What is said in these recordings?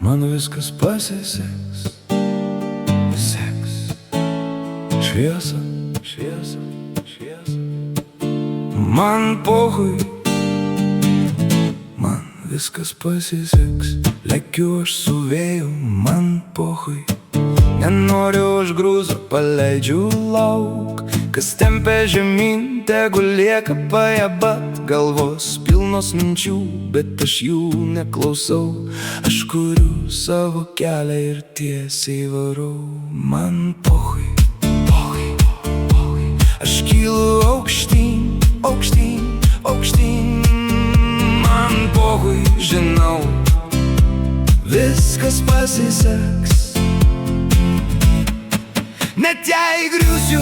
Man viskas pasiseks. Seks. Šviesa, šviesa, šviesa. Man pohui. Man viskas pasiseks. Lekiu aš su vėju, man pohui. Nenoriu aš grūzo, paleidžiu lauk. Kas tempia žemyn, tegu lieka pajabat. Galvos pilnos minčių, bet aš jų neklausau. Aš kuriu savo kelią ir tiesiai varau. Man pohui, pohui, pohui. Aš kylu aukštyn, aukštyn, aukštyn. Man pohui, žinau, viskas pasiseks. Net jei griūsiu,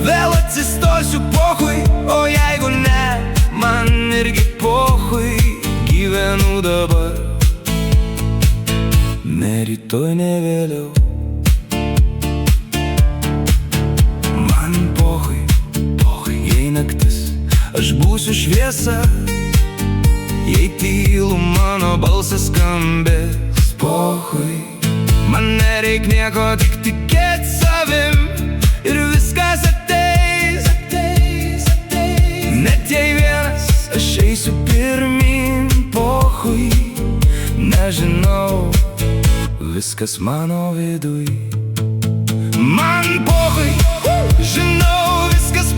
vėl atsistosiu, pohui. O jeigu ne, man irgi pohui. Gyvenu dabar, ne rytoj, ne vėliau. Man pohui, pohui. Jei naktis, aš būsiu šviesa. Jei tylu, mano balsas skambės, pohui. Man nereik nieko, tik tikėt savim. Ir viskas ateis, ateis, ateis. Net jei vienas, aš eisiu pirmin, pohui. Nežinau, viskas mano viduj. Man pohui, žinau, viskas